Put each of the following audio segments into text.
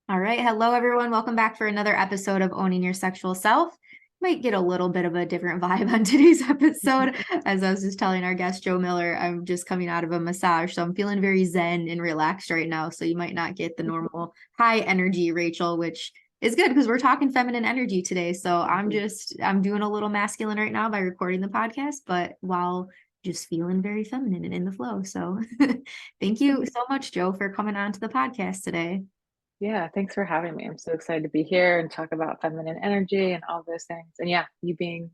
All right. Hello, everyone. Welcome back for another episode of Owning Your Sexual Self. Might get a little bit of a different vibe on today's episode. As I was just telling our guest, Joe Miller, I'm just coming out of a massage. So I'm feeling very zen and relaxed right now. So you might not get the normal high energy Rachel, which is good because we're talking feminine energy today. So I'm doing a little masculine right now by recording the podcast, but while just feeling very feminine and in the flow. So thank you so much, Joe, for coming on to the podcast today. Yeah, thanks for having me. I'm so excited to be here and talk about feminine energy and all those things. And yeah, you being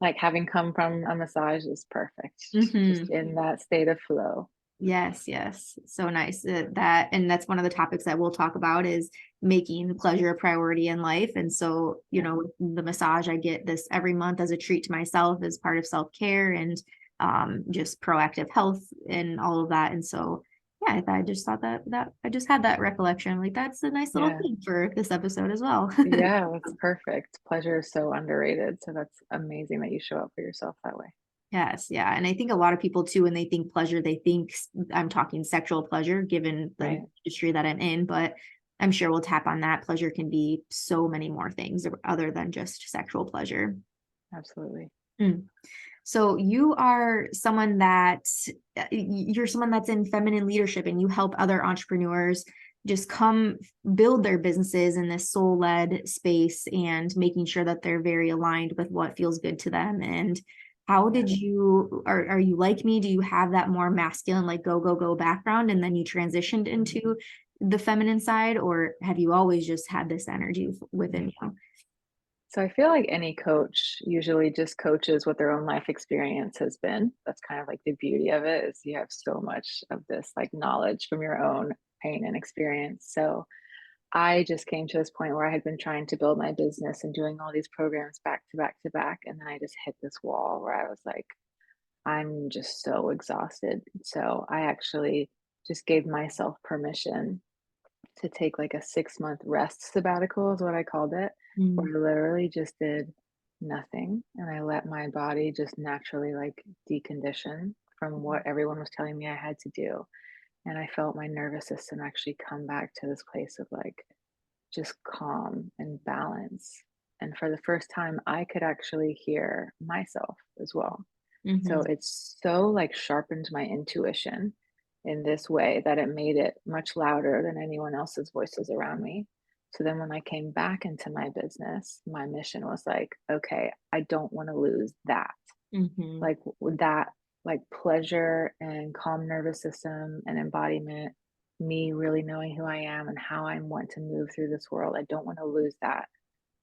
like having come from a massage is perfect. Just Mm-hmm. in that state of flow. Yes, yes. So nice. And that's one of the topics that we'll talk about is making pleasure a priority in life. And so, Yeah. the massage, I get this every month as a treat to myself as part of self-care and just proactive health and all of that. And so, yeah, I just thought that I just had that recollection. Like that's a nice little Yeah. thing for this episode as well. Yeah, that's perfect. Pleasure is so underrated. So that's amazing that you show up for yourself that way. Yes, yeah. And I think a lot of people too, when they think pleasure, they think I'm talking sexual pleasure, given the Right. industry that I'm in, but I'm sure we'll tap on that. Pleasure can be so many more things other than just sexual pleasure. Absolutely. Mm. So you're someone that's in feminine leadership and you help other entrepreneurs just come build their businesses in this soul-led space and making sure that they're very aligned with what feels good to them. And how Yeah. did you are you like me? Do you have that more masculine, like go, go, go background and then you transitioned Mhm. into the feminine side, or have you always just had this energy within you? So I feel like any coach usually just coaches what their own life experience has been. That's kind of like the beauty of it is you have so much of this like knowledge from your own pain and experience. So I just came to this point where I had been trying to build my business and doing all these programs back to back to back. And then I just hit this wall where I was like, I'm just so exhausted. So I actually just gave myself permission to take like a 6-month rest sabbatical is what I called it, where Mm, I literally just did nothing and I let my body just naturally like decondition from what everyone was telling me I had to do. And I felt my nervous system actually come back to this place of like just calm and balance. And for the first time, I could actually hear myself as well. So mhm, it's so like sharpened my intuition in this way that it made it much louder than anyone else's voices around me. So then when I came back into my business, my mission was like, okay, I don't want to lose that. mhm, Like with that, like pleasure and calm nervous system and embodiment, me really knowing who I am and how I want to move through this world. I don't want to lose that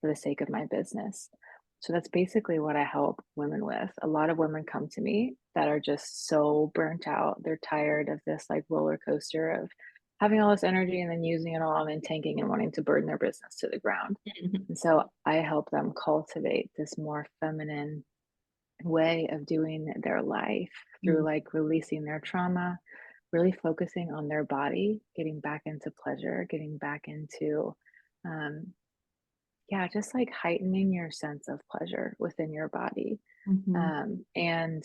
for the sake of my business. So that's basically what I help women with. A lot of women come to me that are just so burnt out. They're tired of this like roller coaster of having all this energy and then using it all and then tanking and wanting to burn their business to the ground. mhm, And so I help them cultivate this more feminine way of doing their life through mhm. like releasing their trauma, really focusing on their body, getting back into pleasure, getting back into um, yeah, just like heightening your sense of pleasure within your body. Mhm. And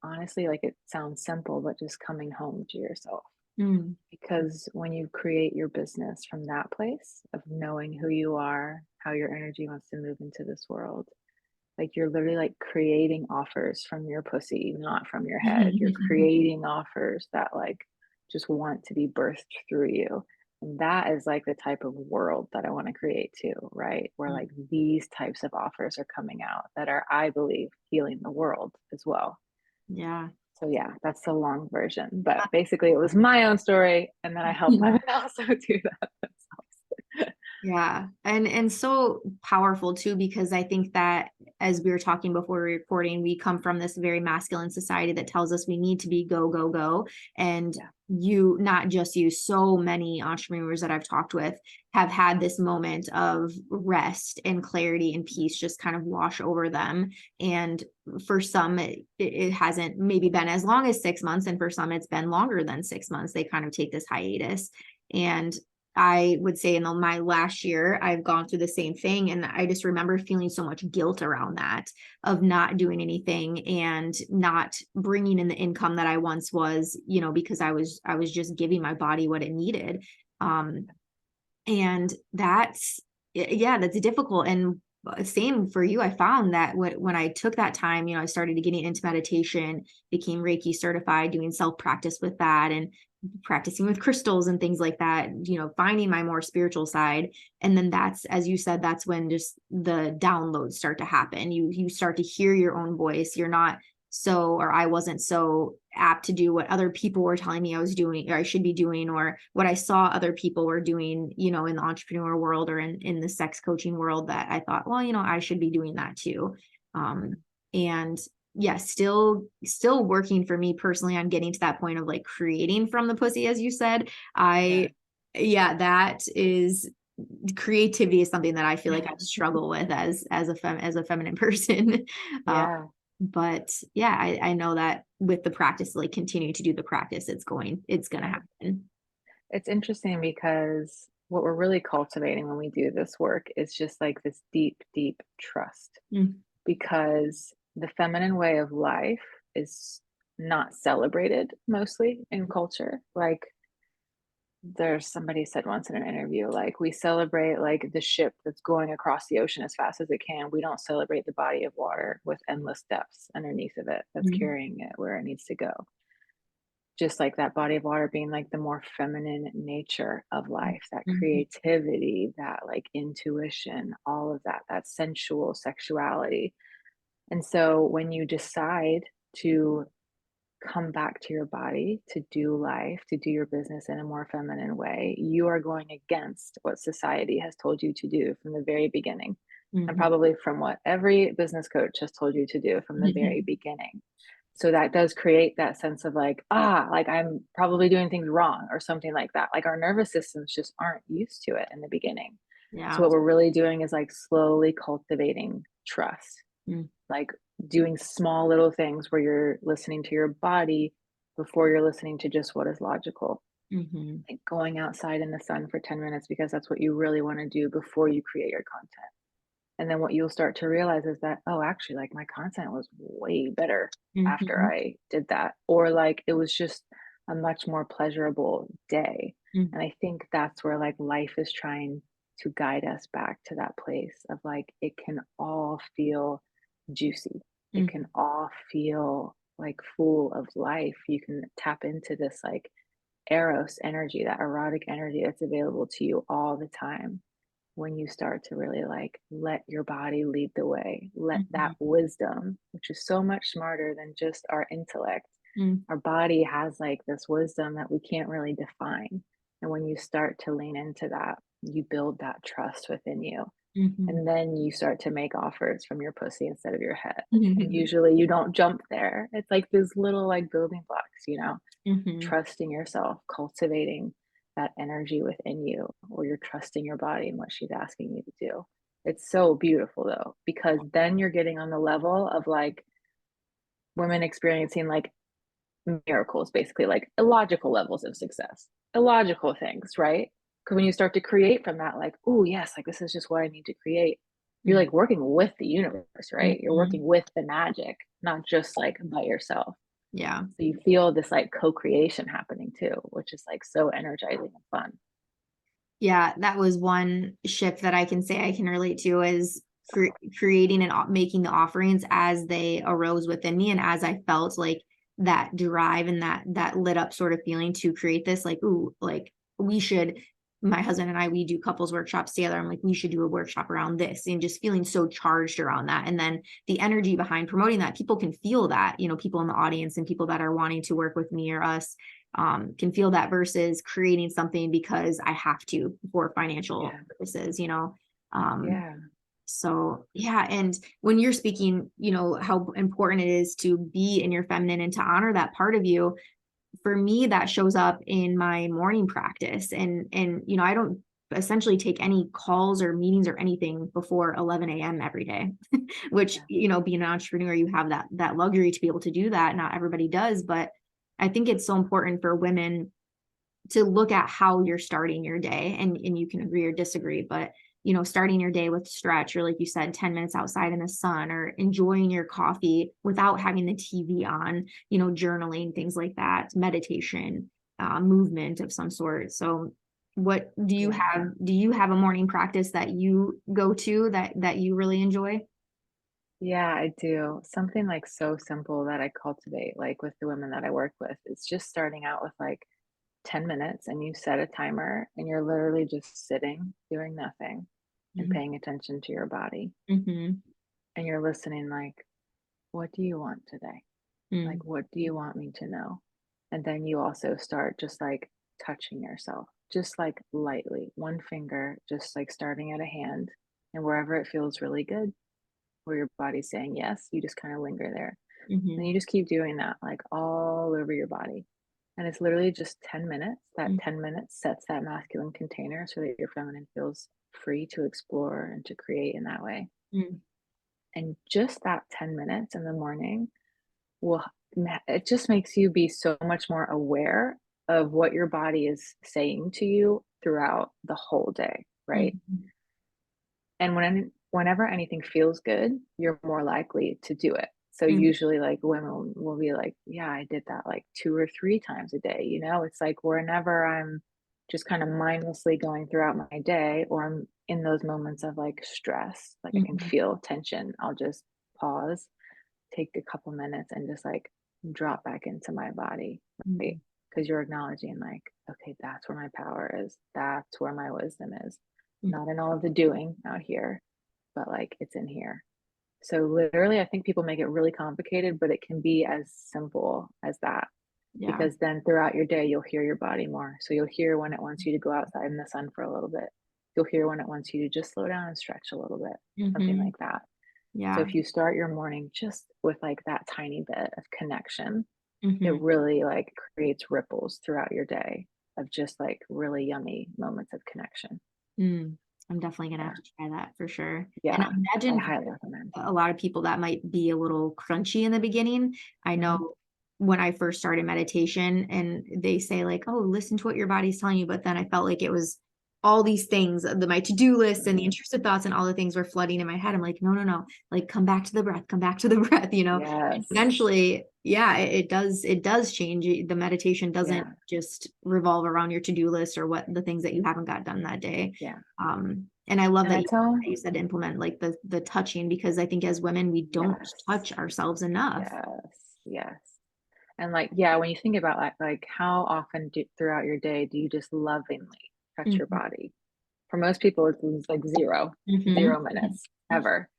honestly, like it sounds simple, but just coming home to yourself. Mm. Because when you create your business from that place of knowing who you are, how your energy wants to move into this world, like you're literally like creating offers from your pussy, not from your head. You're creating offers that like just want to be birthed through you. And that is like the type of world that I want to create too, right? Where like these types of offers are coming out that are, I believe, healing the world as well. Yeah. So yeah, that's the long version. But basically it was my own story and then I help women also do that themselves. Yeah. And so powerful too, because I think that as we were talking before we were recording, we come from this very masculine society that tells us we need to be go, go, go. And Yeah. you, not just you, so many entrepreneurs that I've talked with have had this moment of rest and clarity and peace just kind of wash over them. And for some, it hasn't maybe been as long as 6 months. And for some, it's been longer than 6 months. They kind of take this hiatus. And I would say in my last year, I've gone through the same thing. And I just remember feeling so much guilt around that of not doing anything and not bringing in the income that I once was, because I was just giving my body what it needed. Um, And that's, yeah, that's difficult. And same for you. I found that when I took that time, I started getting into meditation, became Reiki certified, doing self practice with that, and practicing with crystals and things like that, finding my more spiritual side. And then that's, as you said, that's when just the downloads start to happen. You start to hear your own voice. You're not so, or I wasn't so apt to do what other people were telling me I was doing or I should be doing, or what I saw other people were doing, in the entrepreneur world or in the sex coaching world, that I thought, well, I should be doing that too. And yeah, still working for me personally on getting to that point of like creating from the pussy, as you said. Yeah. Yeah, that is, creativity is something that I feel like I struggle with as a feminine person. Um, Yeah. but yeah, I know that with the practice, like continue to do the practice, it's gonna Yeah. happen. It's interesting because what we're really cultivating when we do this work is just like this deep, deep trust Mm, because the feminine way of life is not celebrated mostly in culture. Like there's somebody said once in an interview, like we celebrate like the ship that's going across the ocean as fast as it can. We don't celebrate the body of water with endless depths underneath of it that's mm, carrying it where it needs to go. Just like that body of water being like the more feminine nature of life, that mhm, creativity, that like intuition, all of that, that sensual sexuality. And so when you decide to come back to your body, to do life, to do your business in a more feminine way, you are going against what society has told you to do from the very beginning. And mhm, probably from what every business coach has told you to do from the very mhm. beginning. So that does create that sense of like, like I'm probably doing things wrong or something like that. Like our nervous systems just aren't used to it in the beginning. So Yeah. what we're really doing is like slowly cultivating trust, Mm, like doing small little things where you're listening to your body before you're listening to just what is logical. mhm, Like going outside in the sun for 10 minutes because that's what you really want to do before you create your content. And then what you'll start to realize is that, oh, actually, like my content was way better after mhm, I did that. Or like it was just a much more pleasurable day. mm, And I think that's where like life is trying to guide us back to that place of like it can all feel juicy. It mm, can all feel like full of life. You can tap into this like eros energy, that erotic energy that's available to you all the time when you start to really like let your body lead the way, let that mhm, wisdom, which is so much smarter than just our intellect. mm, Our body has like this wisdom that we can't really define. And when you start to lean into that, you build that trust within you. mhm, And then you start to make offers from your pussy instead of your head. And mhm, usually you don't jump there. It's like these little like building blocks, mhm. trusting yourself, cultivating that energy within you, or you're trusting your body and what she's asking you to do. It's so beautiful though, because then you're getting on the level of like women experiencing like miracles, basically like illogical levels of success, illogical things, right? Because when you start to create from that, like, oh, yes, like this is just what I need to create, you're Mm, like working with the universe, right? You're mhm. working with the magic, not just like by yourself. Yeah. So you feel this like co-creation happening too, which is like so energizing and fun. Yeah, that was one shift that I can say I can relate to, is creating and making the offerings as they arose within me, and as I felt like that drive and that lit up sort of feeling to create this, like, ooh, like we should, my husband and I, we do couples workshops together. I'm like, we should do a workshop around this, and just feeling so charged around that. And then the energy behind promoting that, people can feel that, people in the audience and people that are wanting to work with me or us, can feel that, versus creating something because I have to for financial Yeah. purposes. Um, Yeah. so yeah, and when you're speaking, how important it is to be in your feminine and to honor that part of you. For me, that shows up in my morning practice, and I don't essentially take any calls or meetings or anything before 11 a.m. every day, which, Yeah. being an entrepreneur, you have that luxury to be able to do that. Not everybody does, but I think it's so important for women to look at how you're starting your day, and you can agree or disagree, but starting your day with stretch, or like you said, 10 minutes outside in the sun, or enjoying your coffee without having the TV on, journaling, things like that, meditation, movement of some sort. So What Yeah. do you have a morning practice that you go to that you really enjoy? Yeah, I do. Something like so simple that I cultivate, like with the women that I work with, is just starting out with like 10 minutes and you set a timer and you're literally just sitting, doing nothing and Mhm. paying attention to your body. Mhm. And you're listening, like, what do you want today? Mm. Like, what do you want me to know? And then you also start just like touching yourself, just like lightly, one finger, just like starting at a hand. And wherever it feels really good, where your body's saying yes, you just kind of linger there. And Mhm. you just keep doing that, like all over your body. And it's literally just 10 minutes. That Mm. 10 minutes sets that masculine container so that your feminine feels free to explore and to create in that way. Mm. And just that 10 minutes in the morning will, it just makes you be so much more aware of what your body is saying to you throughout the whole day, right? Mhm. And whenever anything feels good, you're more likely to do it. So Mm. usually like women will be like, yeah, I did that like 2 or 3 times a day, you know? It's like whenever I'm just kind of mindlessly going throughout my day or I'm in those moments of like stress, like I can Mhm. feel tension, I'll just pause, take a couple minutes and just like drop back into my body, right? Mhm. Because you're acknowledging, like, okay, that's where my power is. That's where my wisdom is. Mm. Not in all of the doing out here, but like it's in here. So, literally, I think people make it really complicated, but it can be as simple as that. Yeah. Because then throughout your day, you'll hear your body more. So, you'll hear when it wants you to go outside in the sun for a little bit. You'll hear when it wants you to just slow down and stretch a little bit, something Mhm. like that. So Yeah. if you start your morning just with like that tiny bit of connection, it Mhm. really like creates ripples throughout your day of just like really yummy moments of connection. Mm. I'm definitely gonna have Yeah. to try that for sure. And I Yeah. I imagine highly recommend. a lot of people that might be a little crunchy in the beginning. I Mhm. know when I first started meditation and they say like, "Oh, listen to what your body's telling you," but then I felt like it was all these things, my to-do list and the Mhm. intrusive thoughts and all the things were flooding in my head. I'm like, "No, no, no. Like come back to the breath, come back to the breath," you know. And Yes. eventually, yeah, it does change. The meditation doesn't Yeah. just revolve around your to-do list or what the things that you haven't got done that day. Yeah. And I love And I that tell you said implement like the touching because I think as women we don't yes. touch ourselves enough. Yes. Yes. And like, yeah, when you think about like how often throughout your day do you just lovingly touch your Mhm. body? For most people, it's like zero, Mhm. 0 minutes ever.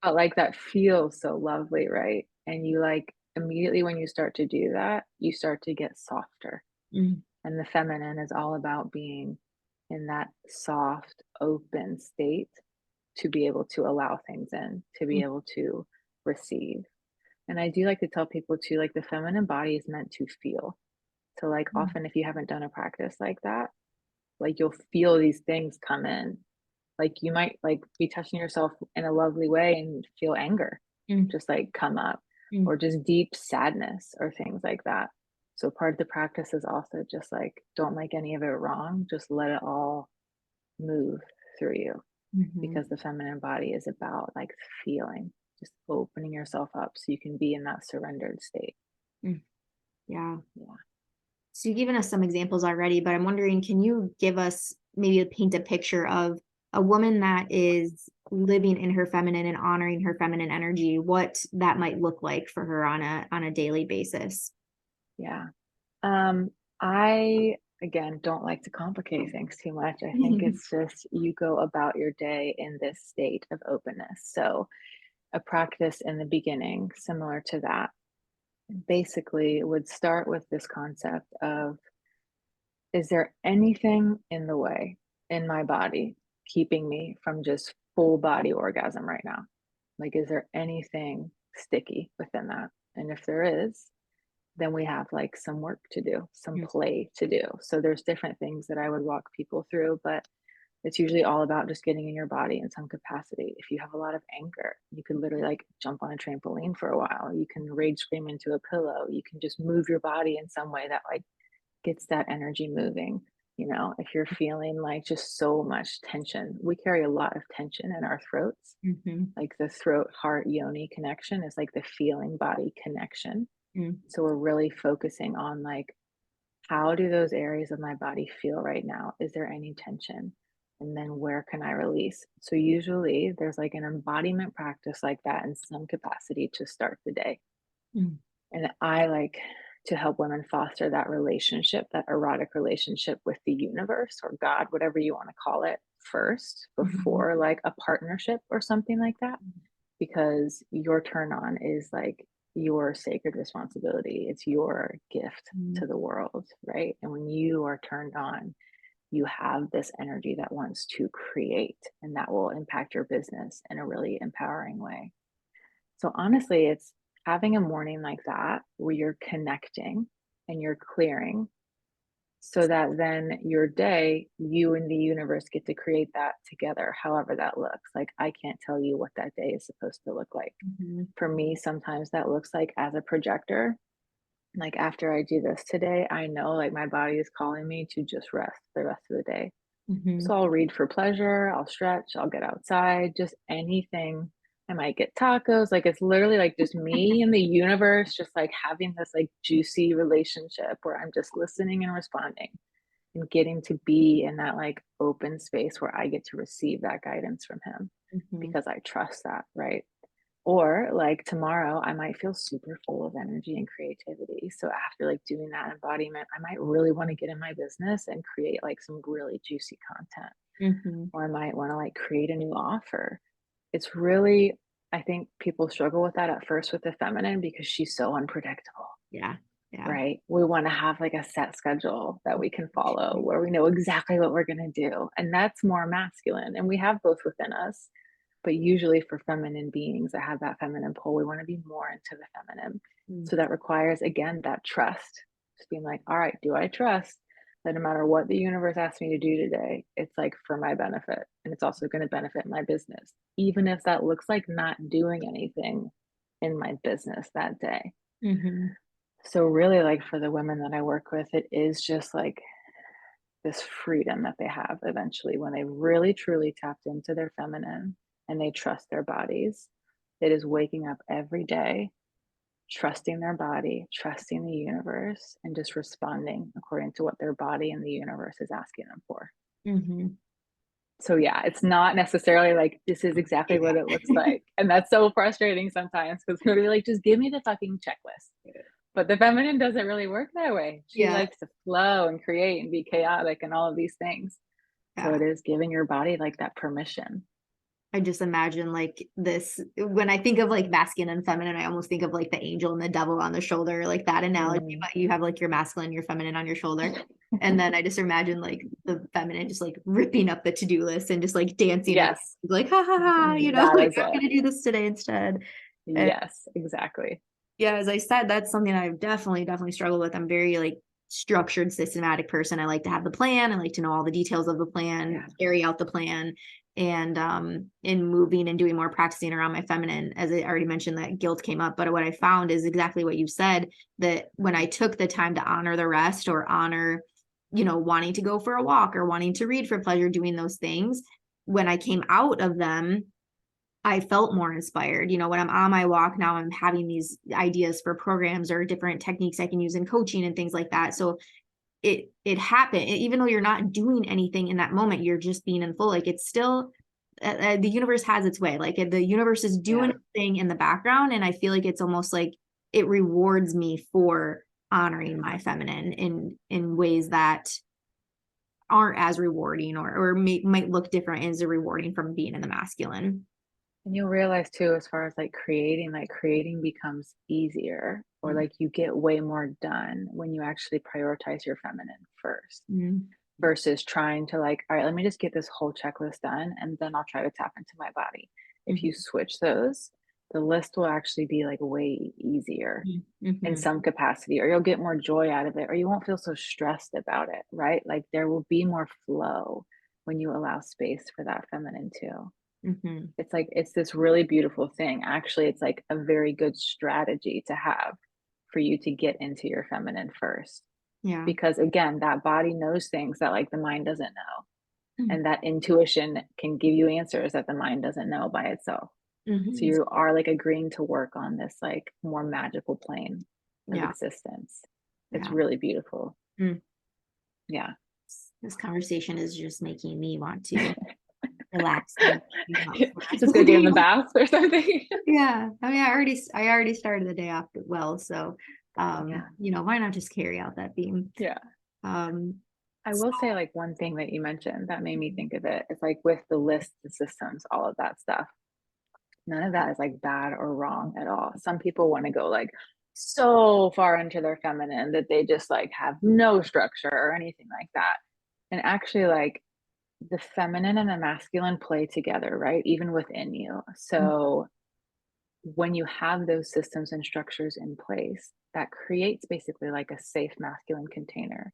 But, like, that feels so lovely, right? And you, like, immediately when you start to do that, you start to get softer, Mhm. and the feminine is all about being in that soft, open state to be able to allow things in, to be Mhm. able to receive. And I do like to tell people too, like, the feminine body is meant to feel. So, like, Mhm. often if you haven't done a practice like that, like, you'll feel these things come in. Like, you might, like, be touching yourself in a lovely way and feel anger Mhm. just, like, come up, or just deep sadness or things like that. So part of the practice is also just, like, don't make any of it wrong, just let it all move through you, Mhm. because the feminine body is about, like, feeling, just opening yourself up so you can be in that surrendered state. Mhm. Yeah. Yeah. So you've given us some examples already, but I'm wondering, can you give us maybe paint a picture of a woman that is living in her feminine and honoring her feminine energy, what that might look like for her on a daily basis? Yeah. Um, I, again, don't like to complicate things too much. I think it's just you go about your day in this state of openness. So, a practice in the beginning, similar to that, basically would start with this concept of, is there anything in the way in my body keeping me from just full body orgasm right now? Like, is there anything sticky within that? And if there is, then we have like some work to do, some play to do. So there's different things that I would walk people through, but it's usually all about just getting in your body in some capacity. If you have a lot of anger, you can literally like jump on a trampoline for a while. You can rage scream into a pillow. You can just move your body in some way that like gets that energy moving. You know, if you're feeling like just so much tension, we carry a lot of tension in our throats. Mhm. Like the throat heart yoni connection is like the feeling body connection. Mhm. So we're really focusing on like how do those areas of my body feel right now? Is there any tension? And then where can I release? So usually there's like an embodiment practice like that in some capacity to start the day. Mm. And I like to help women foster that relationship, that erotic relationship with the universe or God, whatever you want to call it, first Mhm. before like a partnership or something like that. Because your turn on is like your sacred responsibility. It's your gift Mhm. to the world, right? And when you are turned on, you have this energy that wants to create, and that will impact your business in a really empowering way. So honestly, it's having a morning like that where you're connecting and you're clearing so that then your day, you and the universe get to create that together, however that looks. Like, I can't tell you what that day is supposed to look like. Mhm. For me, sometimes that looks like as a projector, like after I do this today, I know like my body is calling me to just rest the rest of the day. So Mhm. I'll read for pleasure, I'll stretch, I'll get outside, just anything. I might get tacos. Like it's literally like just me and the universe, just like having this like juicy relationship where I'm just listening and responding and getting to be in that like open space where I get to receive that guidance from him Mhm. because I trust that, right? Or like tomorrow, I might feel super full of energy and creativity. So after like doing that embodiment, I might really want to get in my business and create like some really juicy content. Mhm. Or I might want to like create a new offer. It's really, I think people struggle with that at first with the feminine because she's so unpredictable, Yeah. Yeah. right? We want to have like a set schedule that we can follow where we know exactly what we're going to do. And that's more masculine. And we have both within us. But usually for feminine beings that have that feminine pull, we want to be more into the feminine. Mm. So that requires, again, that trust. Just being like, all right, do I trust that no matter what the universe asks me to do today, it's like for my benefit and it's also going to benefit my business, even if that looks like not doing anything in my business that day. Mhm. So, really, like for the women that I work with, it is just like this freedom that they have eventually when they really truly tapped into their feminine and they trust their bodies. It is waking up every day, trusting their body, trusting the universe, and just responding according to what their body and the universe is asking them for. Mhm. So, yeah, it's not necessarily like this is exactly what it looks like. And that's so frustrating sometimes because we're like, just give me the fucking checklist. But the feminine doesn't really work that way. She Yeah. likes to flow and create and be chaotic and all of these things. So Yeah. it is giving your body like that permission. I just imagine like this when I think of like masculine and feminine, I almost think of like the angel and the devil on the shoulder, like that analogy, Mm. but you have like your masculine, your feminine on your shoulder. And then I just imagine like the feminine just like ripping up the to-do list and just like dancing around, Yes, like, ha ha ha, that like is I'm it. gonna do this today instead. And Yes, exactly. yeah, as I said, that's something I've definitely struggled with. I'm very like structured, systematic person. I like to have the plan. I like to know all the details of the plan, Yeah. carry out the plan. And in moving and doing more practicing around my feminine, as I already mentioned, that guilt came up. But what I found is exactly what you said, that when I took the time to honor the rest or honor, wanting to go for a walk or wanting to read for pleasure, doing those things, when I came out of them, I felt more inspired. When I'm on my walk now, I'm having these ideas for programs or different techniques I can use in coaching and things like that. So it happened, even though you're not doing anything in that moment, you're just being in full. Like it's still the universe has its way. Like the universe is Yeah. doing a thing in the background, and I feel like it's almost like it rewards me for honoring my feminine in ways that aren't as rewarding or might look different as a rewarding from being in the masculine. And you'll realize too, as far as like creating becomes easier or like you get way more done when you actually prioritize your feminine first Mm-hmm. versus trying to like, all right, let me just get this whole checklist done and then I'll try to tap into my body. If you switch those, the list will actually be like way easier in Mm-hmm. some capacity, or you'll get more joy out of it, or you won't feel so stressed about it, right? Like there will be more flow when you allow space for that feminine too. Mm-hmm. It's like, it's this really beautiful thing. Actually, it's like a very good strategy to have for you to get into your feminine first. Yeah. Because again, that body knows things that like the mind doesn't know. And that intuition can give you answers that the mind doesn't know by itself. So Mm-hmm. you are like agreeing to work on this like more magical plane of Yeah. existence. It's Yeah. really beautiful. Mm. Yeah. This conversation is just making me want to relax and do not for the rest Just of go the get in day. the bath or something. Yeah. I mean, I already started the day off well. So, Yeah. why not just carry out that theme? Yeah. Um, I so, will say like one thing that you mentioned that made me think of it is like with the lists, the systems, all of that stuff. None of that is like bad or wrong at all. Some people want to go like so far into their feminine that they just like have no structure or anything like that. And actually, like the feminine and the masculine play together, right? Even within you. So when you have those systems and structures in place, that creates basically like a safe masculine container.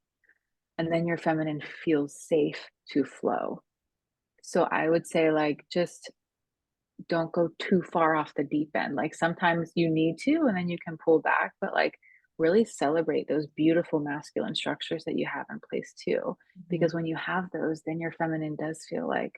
And then your feminine feels safe to flow. So I would say, like, just don't go too far off the deep end. Like sometimes you need to, and then you can pull back, but like really celebrate those beautiful masculine structures that you have in place too. mhm, Because when you have those, then your feminine does feel like,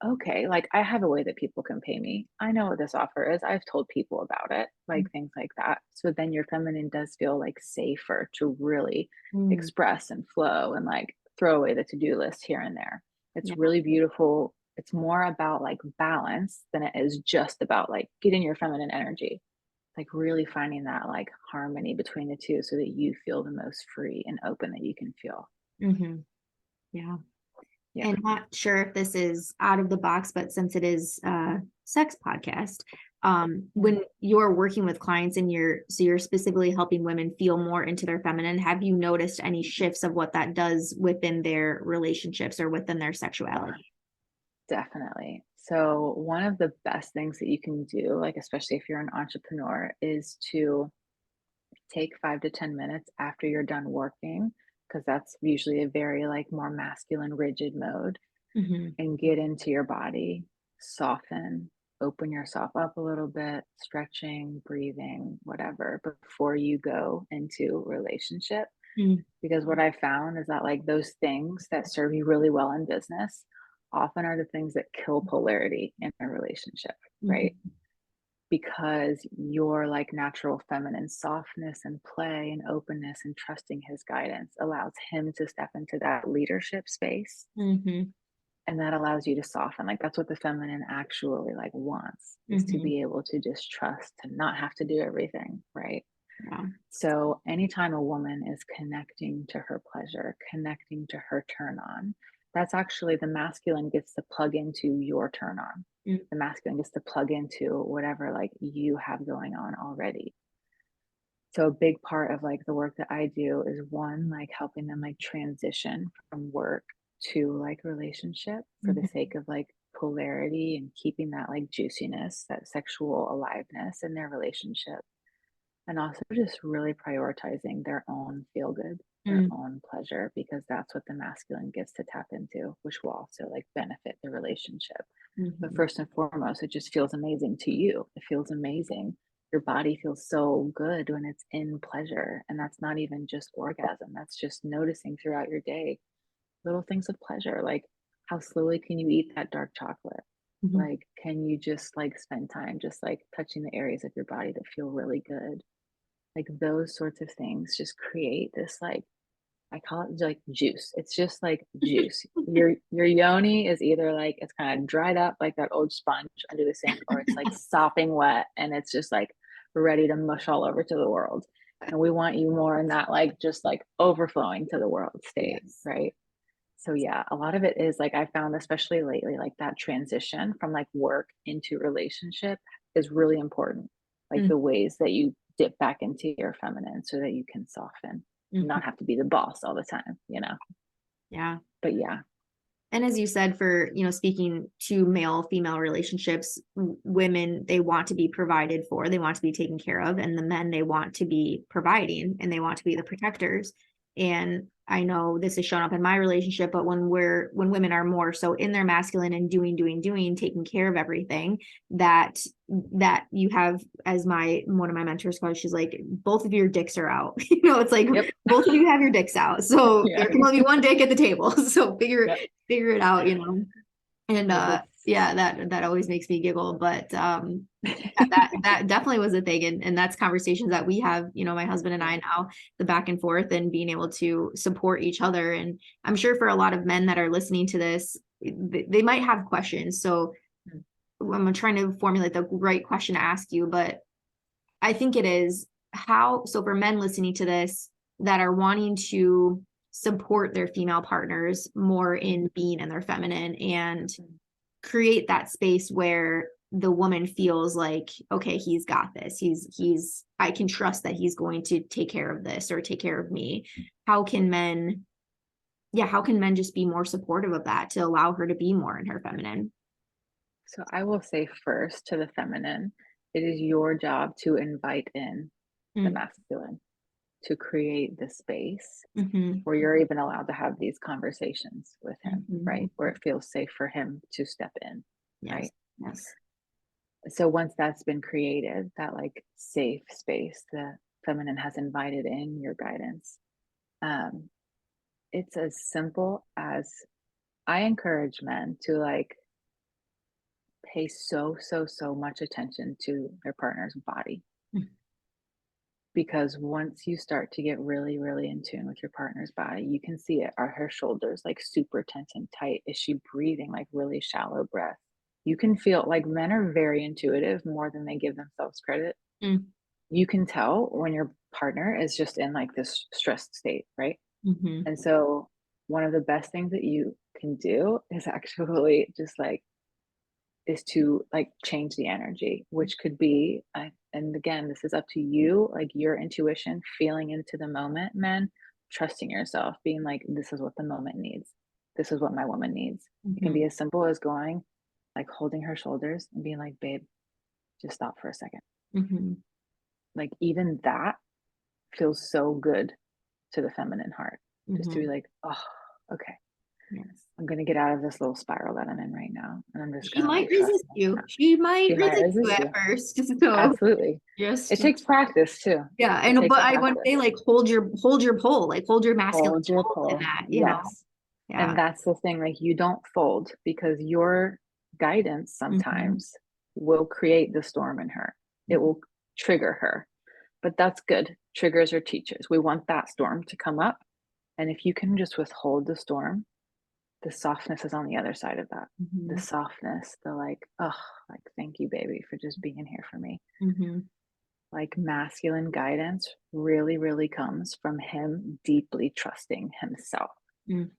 okay, like I have a way that people can pay me. I know what this offer is. I've told people about it, like things like that. So then your feminine does feel like safer to really mm, express and flow and like throw away the to do list here and there. It's yeah. really beautiful. It's more about like balance than it is just about like getting your feminine energy. Like really finding that like harmony between the two so that you feel the most free and open that you can feel. Hmm. Yeah. Yeah. And not sure if this is out of the box, but since it is a sex podcast, Mm. when you're working with clients and you're specifically helping women feel more into their feminine, have you noticed any shifts of what that does within their relationships or within their sexuality? Definitely. So, one of the best things that you can do, like, especially if you're an entrepreneur, is to take 5 to 10 minutes after you're done working, because that's usually a very, like, more masculine, rigid mode, Hmm. and get into your body, soften, open yourself up a little bit, stretching, breathing, whatever, before you go into relationship. Mm-hmm. Because what I found is that like those things that serve you really well in business often are the things that kill polarity in a relationship, right? Because your like natural feminine softness and play and openness and trusting his guidance allows him to step into that leadership space, Hmm. and that allows you to soften. Like that's what the feminine actually like wants, is to Hmm. be able to just trust, to not have to do everything, right? Yeah. So, anytime a woman is connecting to her pleasure, connecting to her turn on, that's actually the masculine gets to plug into your turn on. The masculine gets to plug into whatever like you have going on already. So, a big part of like the work that I do is one, like helping them like transition from work to like relationship for the Mm-hmm. sake of like polarity and keeping that like juiciness, that sexual aliveness in their relationship, and also just really prioritizing their own feel good, their own pleasure, because that's what the masculine gets to tap into, which will also like benefit the relationship. But Mm-hmm. first and foremost, it just feels amazing to you. It feels amazing. Your body feels so good when it's in pleasure. And that's not even just orgasm, that's just noticing throughout your day little things of pleasure. Like how slowly can you eat that dark chocolate? Hmm. Like, can you just like spend time just like touching the areas of your body that feel really good? Like those sorts of things just create this like, I call it like juice. It's just like juice. Your yoni is either like it's kind of dried up like that old sponge under the sink, or it's like sopping wet and it's just like ready to mush all over to the world. And we want you more in that like just like overflowing to the world state, Yes. right? So yeah, a lot of it is like I found, especially lately, like that transition from like work into relationship is really important. Like the ways that you dip back into your feminine so that you can soften and Mm-hmm. not have to be the boss all the time, you know? Yeah. But yeah. And as you said, for, speaking to male female relationships, women, they want to be provided for, they want to be taken care of, and the men, they want to be providing and they want to be the protectors. And I know this has shown up in my relationship, but when women are more so in their masculine and doing, taking care of everything, that you have, as my one of my mentors calls, she's like, both of your dicks are out. It's like Yep. both of you have your dicks out, so Yeah. there can only be one dick at the table. So figure Yep. figure it out. And Well, Yeah, that always makes me giggle. But yeah, that definitely was a thing. And that's conversations that we have, my husband and I Yeah. now, the back and forth and being able to support each other. And I'm sure for a lot of men that are listening to this, they might have questions. So Mm. I'm trying to formulate the right question to ask you, but I think it is so for men listening to this that are wanting to support their female partners more in being in their feminine and create that space where the woman feels like, okay, he's got this. I can trust that he's going to take care of this or take care of me. How can men, how can men just be more supportive of that to allow her to be more in her feminine? So I will say first to the feminine, it is your job to invite in the Mm, masculine, to create the space mhm, where you're even allowed to have these conversations with him, mhm. right? Where it feels safe for him to step in, Yes, right? yes. So once that's been created, that like safe space, the feminine has invited in your guidance. Um, it's as simple as I encourage men to like pay so much attention to their partner's body. Mm, Because once you start to get really in tune with your partner's body, you can see it. Are her shoulders like super tense and tight? Is she breathing like really shallow breath? You can feel like men are very intuitive more than they give themselves credit. mm, You can tell when your partner is just in like this stressed state, right? mhm, And so, one of the best things that you can do is actually just like is to like change the energy, which could be, and again, this is up to you, like your intuition, feeling into the moment, men, trusting yourself, being like, this is what the moment needs. This is what my woman needs. It can mhm, be as simple as going, like holding her shoulders and being like, babe, just stop for a second. mhm. Like, even that feels so good to the feminine heart, just to be Mhm. like, oh, okay, Yes. I'm going to get out of this little spiral that I'm in right now. And I'm just She going to might like trust resist myself. you. She might She might resist you resist at you. first. So Absolutely. It just takes practice too. yeah, It and takes but I want to practice. say like hold your pole, like hold your masculine Hold your pole in pull. that. Yes. Yeah. And that's the thing, like you don't fold because your guidance Mhm. sometimes will create the storm in her. It will trigger her. But that's good. Triggers are teachers. We want that storm to come up. And if you can just withhold the storm, the softness is on the other side of that. The Mhm. softness, the like, oh, like, thank you, baby, for just being here for me. Mhm. Like masculine guidance really comes from him deeply trusting himself. Mm.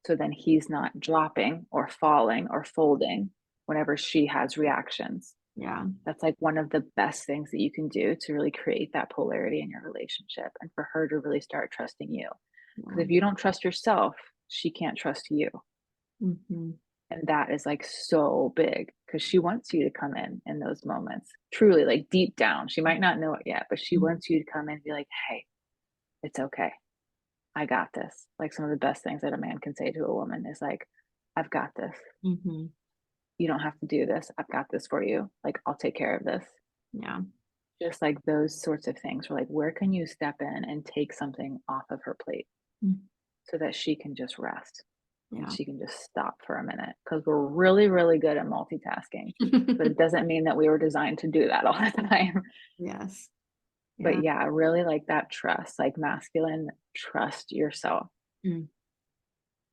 So then he's not dropping or falling or folding whenever she has reactions. Yeah. That's like one of the best things that you can do to really create that polarity in your relationship and for her to really start trusting you. Because Yeah. if you don't trust yourself, she can't trust you. Mhm. And that is like so big because she wants you to come in those moments. Truly, like deep down, she might not know it yet, but she Mhm. wants you to come in and be like, hey, it's okay. I got this. Like some of the best things that a man can say to a woman is like, I've got this. Mhm. You don't have to do this. I've got this for you. Like, I'll take care of this. Yeah. Just like those sorts of things. Where like, where can you step in and take something off of her plate Mm. so that she can just rest and Yeah. she can just stop for a minute? Because we're really good at multitasking, but it doesn't mean that we were designed to do that all the time. Yes. But Yeah. yeah, really like that trust, like masculine, trust yourself. Mm.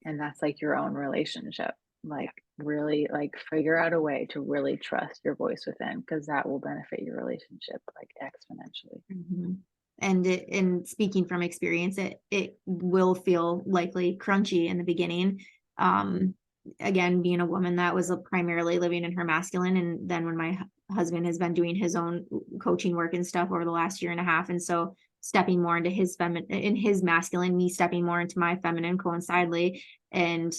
And that's like your own relationship. Like really like figure out a way to really trust your voice within because that will benefit your relationship like exponentially. Mhm. And speaking from experience, it will feel likely crunchy in the beginning. Um, Again, being a woman that was primarily living in her masculine, and then when my husband has been doing his own coaching work and stuff over the last year and a half, and so stepping more into his in his masculine, me stepping more into my feminine coincidentally, and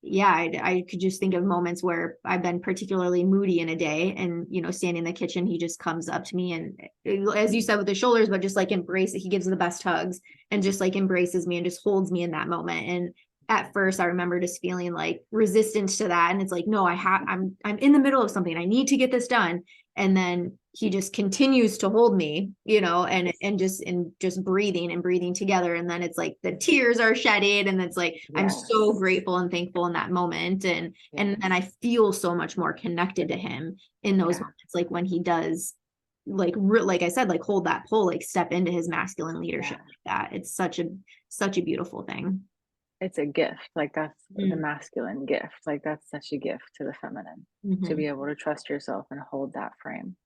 yeah, I could just think of moments where I've been particularly moody in a day and, standing in the kitchen, he just comes up to me and as you said with the shoulders, but just like embrace it. He gives the best hugs and just like embraces me and just holds me in that moment. And at first I remember just feeling like resistance to that. And it's like, no, I'm in the middle of something. I need to get this done. And then he just continues to hold me, you know, and just breathing and breathing together. And then it's like the tears are shedded. And it's like, I'm so Yes. grateful and thankful in that moment. And then Yes. I feel so much more connected to him in those Yeah. moments, like when he does like I said, like hold that pole, like step into his masculine leadership Yeah. like that. It's such a beautiful thing. It's a gift. Like that's the Mm. masculine gift. Like that's such a gift to the feminine to Mhm. be able to trust yourself and hold that frame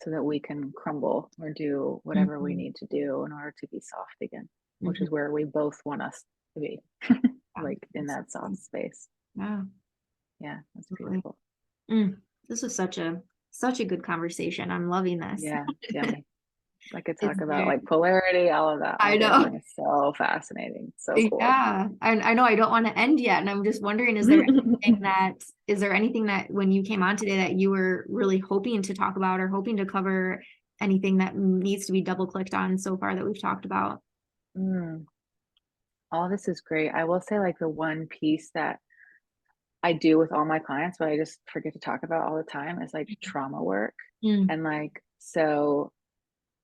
so that we can crumble or do whatever we Mhm. need to do in order to be soft again, which Mhm. is where we both want us to be, Yeah, like in that soft absolutely. space. Yeah, Yeah, that's absolutely. beautiful. Mm. This is such a good conversation. I'm loving this. Yeah, it's yummy. I could Is talk about there like polarity, all of that. I Like know. everything is so fascinating, so cool. Yeah. I know I don't want to end yet. And I'm just wondering, is there anything that when you came on today that you were really hoping to talk about or hoping to cover anything that needs to be double clicked on so far that we've talked about? Mm, all this is great. I will say like the one piece that I do with all my clients, but I just forget to talk about all the time is like trauma work. Mm, And like, so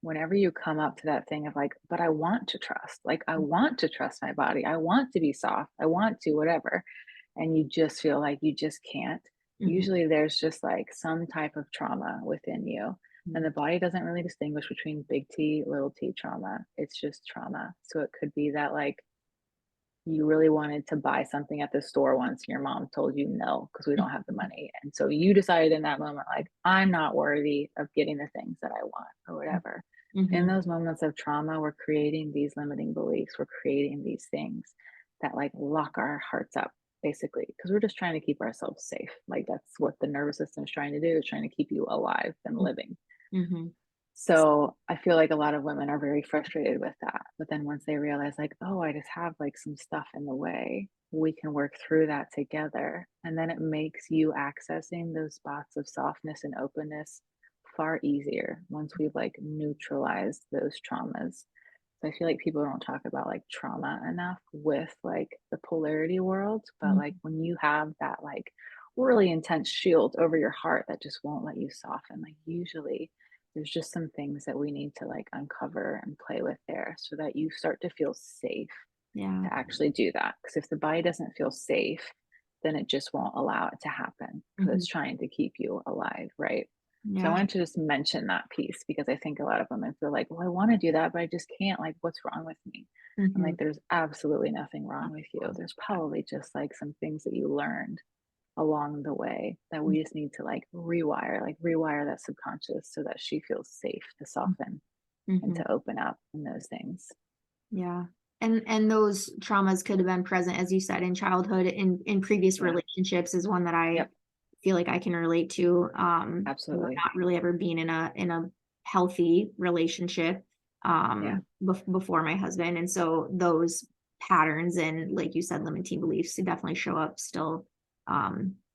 whenever you come up to that thing of like, but I want to trust, like, I want to trust my body, I want to be soft, I want to, whatever. And you just feel like you just can't. mhm, Usually there's just like some type of trauma within you. And the body doesn't really distinguish between big T, little t trauma. It's just trauma. So it could be that like you really wanted to buy something at the store once and your mom told you no because we don't have the money. And so you decided in that moment, like, I'm not worthy of getting the things that I want or whatever. In mhm, those moments of trauma, we're creating these limiting beliefs. We're creating these things that like lock our hearts up basically because we're just trying to keep ourselves safe. Like that's what the nervous system is trying to do, is trying to keep you alive and living. mhm, So I feel like a lot of women are very frustrated with that. But then once they realize, like, oh, I just have like some stuff in the way, we can work through that together. And then it makes you accessing those spots of softness and openness far easier once we've like neutralized those traumas. So I feel like people don't talk about like trauma enough with like the polarity world. But like mhm, when you have that like really intense shield over your heart that just won't let you soften, like usually there's just some things that we need to like uncover and play with there so that you start to feel safe yeah, to actually do that. Because if the body doesn't feel safe, then it just won't allow it to happen because mhm, it's trying to keep you alive, right? So I yeah, wanted to just mention that piece because I think a lot of women feel like, well, I want to do that, but I just can't. Like, what's wrong with me? I'm mhm, like, there's absolutely nothing wrong with you. There's probably just like some things that you learned along the way that we just need to like rewire that subconscious so that she feels safe to soften and mhm, to open up in those things. yeah. And those traumas could have been present, as you said, in childhood, in previous Yeah. relationships is one that I Yep. feel like I can relate to. Absolutely. Not really ever being in a healthy relationship Yeah. before my husband. And so those patterns and like you said, limiting beliefs definitely show up still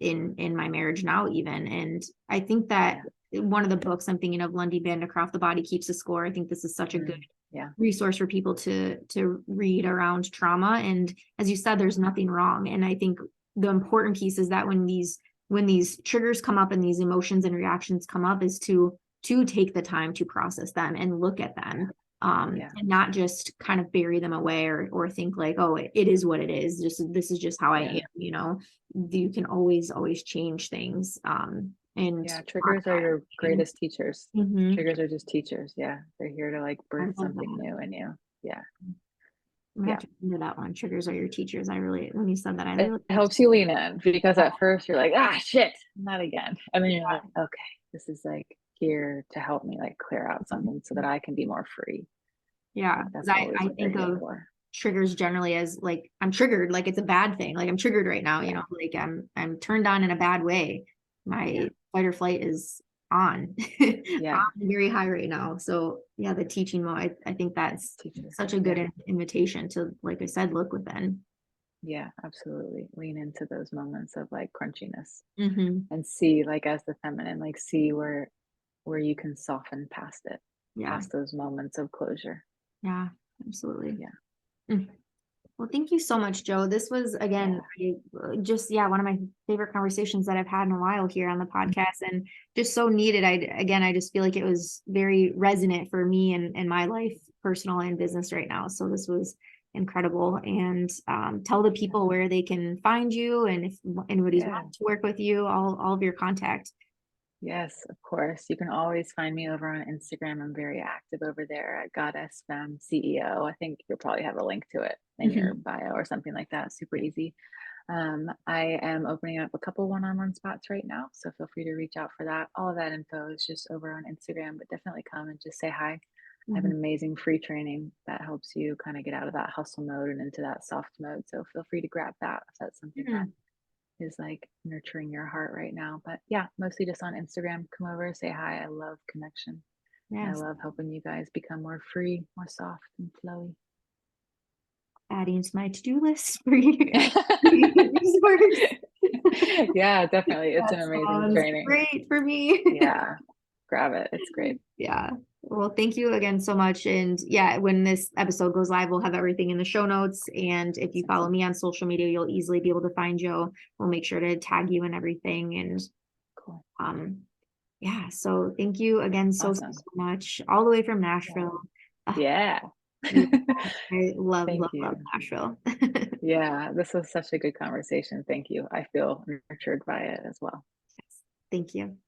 in my marriage now even. And I think that Yeah. one of the books I'm thinking of, Lundy Bandicroft, The Body Keeps the Score. I think this is such a good Yeah. resource for people to read around trauma. And as you said, there's nothing wrong. And I think the important piece is that when these triggers come up and these emotions and reactions come up is to take the time to process them and look at Yeah. them, Yeah. and not just kind of bury them away or think like, oh, it is what it is, just this is just how I Yeah. am, you can always change things, and Yeah. Triggers are your greatest teachers. Mhm. Triggers are just teachers. Yeah. They're here to like I birth love something that. new in you. Yeah. I'm gonna have Yeah. to remember that one. Triggers are your teachers. I really, when you said that, I It really liked helps you lean in because at first you're like, ah, shit, not again. And then you're like, okay, this is like here to help me like clear out something so that it. I can be more free. Yeah, Like because that's always I what they're think here of for. triggers generally as like I'm triggered, like it's a bad thing. Like I'm triggered right now, Yeah. like I'm turned on in a bad way. Yeah. My fight or flight is on, on Yeah. very high right now. So yeah, the teaching mode, I think that's Teachers. such a good Yeah. invitation to, like I said, look within. Yeah. Absolutely. Lean into those moments of like crunchiness Hmm. and see like as the feminine, like see where you can soften past it, Yeah, past those moments of closure. yeah, absolutely. Yeah. Mm. Well, thank you so much, Joe. This was, again, Yeah. one of my favorite conversations that I've had in a while here on the podcast, and just so needed. I just feel like it was very resonant for me and my life, personal and business right now. So this was incredible. And tell the people where they can find you, and if anybody's Yeah. wanting to work with you, all of your contact. Yes, of course. You can always find me over on Instagram. I'm very active over there at Goddess Femme CEO. I think you'll probably have a link to it in your Mhm. bio or something like that. Super easy. I am opening up a couple one-on-one spots right now, so feel free to reach out for that. All of that info is just over on Instagram, but definitely come and just say hi. I have an Mhm. amazing free training that helps you kind of get out of that hustle mode and into that soft mode. So feel free to grab that if that's something that Mhm. is like nurturing your heart right now. But yeah, mostly just on Instagram. Come over, say hi. I love connection. And I Yes, love helping you guys become more free, more soft and flowy. adding to my to-do list for you. Resource. Yeah, definitely. It's That an amazing sounds training. great for me. Yeah, grab it. It's great. Yeah. Well, thank you again so much. And yeah, when this episode goes live, we'll have everything in the show notes. And if you Sounds follow good. me on social media, you'll easily be able to find Joe. We'll make sure to tag you and everything. And Cool. um, yeah, so thank you again so Awesome. much, all the way from Yeah. Nashville. Uh, Yeah. yeah, I love, Thank love, love you. Nashville. Yeah, this was such a good conversation. Thank you. I feel nurtured by it as well. Thank you.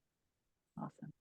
Awesome.